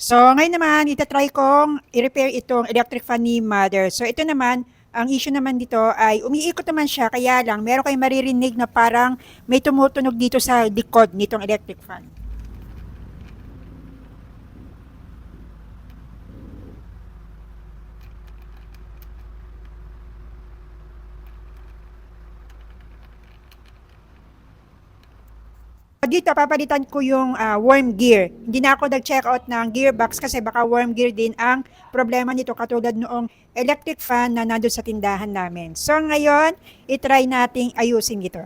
So, ngayon naman, itatry kong i-repair itong electric fan ni Mother. So, ito naman, ang issue naman dito ay umiikot naman siya, kaya lang, meron kayong maririnig na parang may tumutunog dito sa likod nitong electric fan. Dito, papalitan ko yung worm gear. Hindi na ako nag-check out ng gearbox kasi baka worm gear din ang problema nito katulad noong electric fan na nandun sa tindahan namin. So ngayon, itry nating ayusin ito.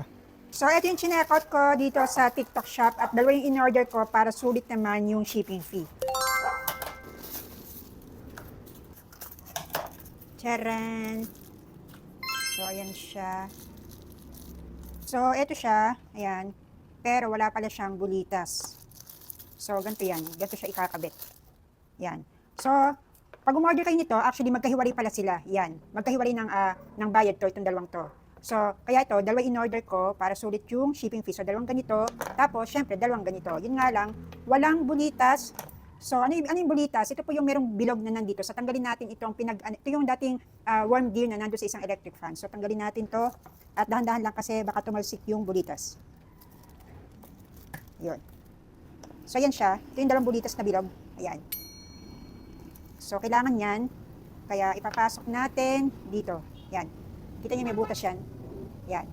So ito yung chineck out ko dito sa TikTok shop at dalawa yung in-order ko para sulit naman yung shipping fee. Charan! So ayan siya. So ito siya, ayan. Pero wala pala siyang bulitas. So, ganito yan. Ganito siya ikakabit. Yan. So, pag umorder kayo nito, actually magkahiwalay pala sila. Yan. Magkahiwalay ng bayad to, itong dalawang to. So, kaya ito, dalawa in-order ko para sulit yung shipping fee. So, dalawang ganito. Tapos, syempre, dalawang ganito. Yun nga lang, walang bulitas. So, ano yung bulitas? Ito po yung merong bilog na nandito. So, tanggalin natin ito yung dating worm gear na nandito sa isang electric fan. So, tanggalin natin to. At dahan-dahan lang kasi baka tumalsik yung bulitas. Yun. So, yan siya. Ito yung dalawang bulitas na bilog. Ayan. So, kailangan yan. Kaya, ipapasok natin dito. Yan. Kita niyo may butas yan. Yan.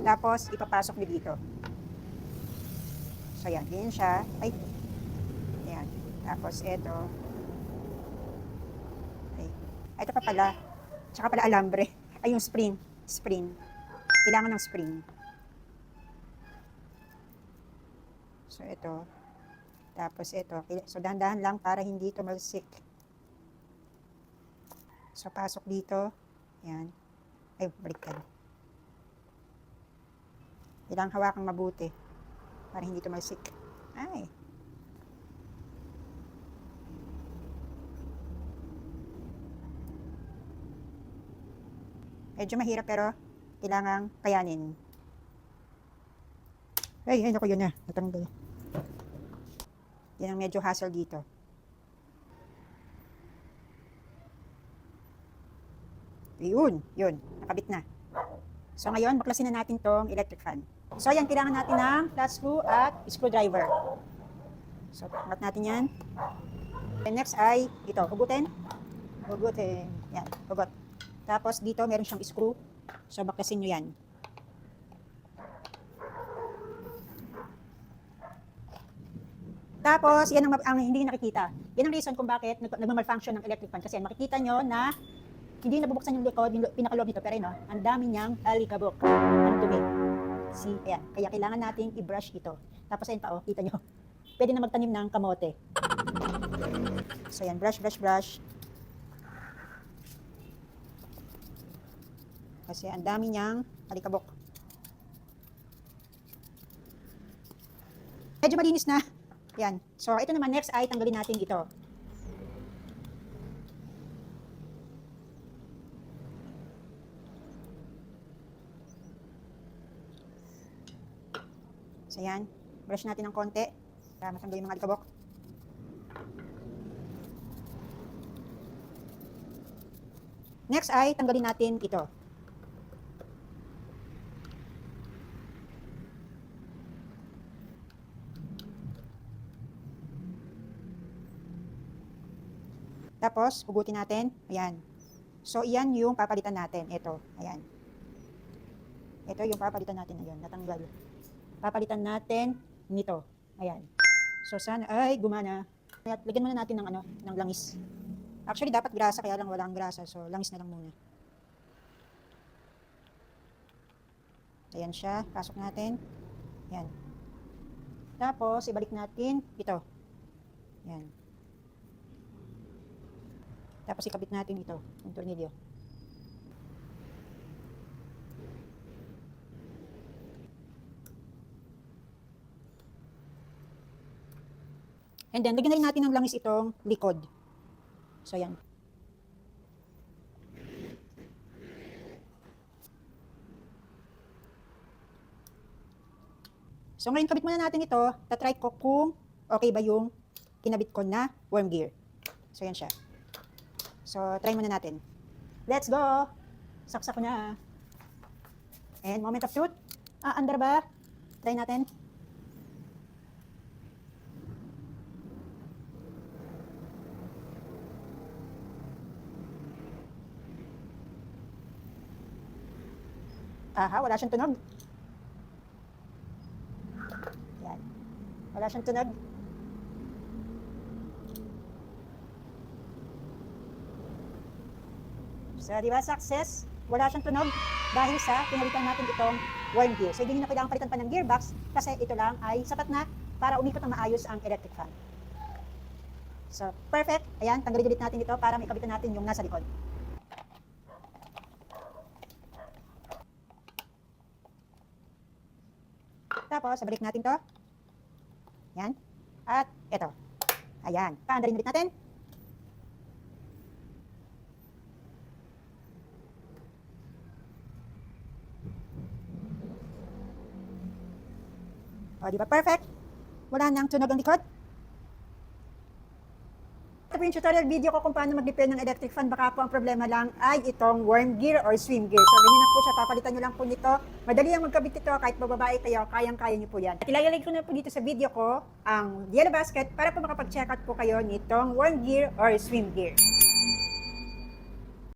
Tapos, ipapasok niyo dito. So, yan. Ganyan siya. Ay. Ayan. Tapos, ito. Ay. Ito pa pala. Tsaka pala alambre. Ay, yung spring. Spring. Kailangan ng spring. So, ito. Tapos, ito. So, dahan-dahan lang para hindi tumalsik. So, pasok dito. Yan. Ay, baliktad. Kailangan hawakang mabuti para hindi tumalsik. Ay. Medyo mahirap pero kailangang kayanin. Ay, naku, yun na. Natanggal. Yan ang medyo hassle dito. Yun. Nakabit na. So ngayon, baklasin na natin tong electric fan. So ayan, kailangan natin ng flat screw at screwdriver. So, angat natin yan. And next ay, ito, hugutin. Yan, hugot. Tapos dito, meron siyang screw. So, baklasin nyo yan. Tapos, yan ang hindi nakikita. Yan ang reason kung bakit nagmamalfunction ng electric fan. Kasi makikita nyo na hindi nabubuksan yung likod, yung pinakaloob nito. Pero ang dami niyang alikabok. Ang dumi. See, ayan. Kaya kailangan nating i-brush ito. Tapos, ayan pa, kita nyo. Pwede na magtanim ng kamote. So, ayan, brush. Kasi ang dami niyang alikabok. Medyo malinis na. Yan. So, ito naman, next ay tanggalin natin ito. So, yan. Brush natin ng konti para matanggal yung mga alikabok. Next ay tanggalin natin ito. Tapos, hugutin natin. Ayan. So, iyan yung papalitan natin. Ito. Ayan. Ito yung papalitan natin. Ayan. Natanggal. Papalitan natin nito. Ayan. So, sana ay gumana. Kaya, lagyan muna natin ng langis. Actually, dapat grasa. Kaya lang walang grasa. So, langis na lang muna. Ayan siya. Pasok natin. Ayan. Tapos, ibalik natin ito. Ayan. Tapos ikabit natin ito, yung tornilyo. And then, lagyan na rin natin ng langis itong likod. So, yan. So, ngayon kabit muna natin ito. Tatry ko kung okay ba yung kinabit ko na worm gear. So, yan siya. So, try muna natin. Let's go! Saksak ko na. And moment of truth. Under ba? Try natin. Aha, wala siyang tunog. Yan. Wala siyang tunog. So, di ba, success? Wala siyang tunog dahil sa pinalitan natin itong worm gear. So, hindi nyo na kailangan palitan pa ng gearbox kasi ito lang ay sapat na para umikot ng maayos ang electric fan. So, perfect. Ayan, tanggalin ulit natin ito para may kabitan natin yung nasa likod. Tapos, balik natin to. Yan. At ito. Ayan. Paandarin ulit natin. O, di ba? Perfect. Wala nang tunog ang likod. Ito po yung tutorial video ko kung paano mag-repair ng electric fan. Baka po ang problema lang ay itong worm gear or swim gear. So, ganyan na po siya. Papalitan nyo lang po nito. Madali ang magkabit ito. Kahit bababae kayo, kayang-kaya nyo po yan. At ilalagay ko na po dito sa video ko ang yellow basket para po makapag-check out po kayo nitong worm gear or swim gear.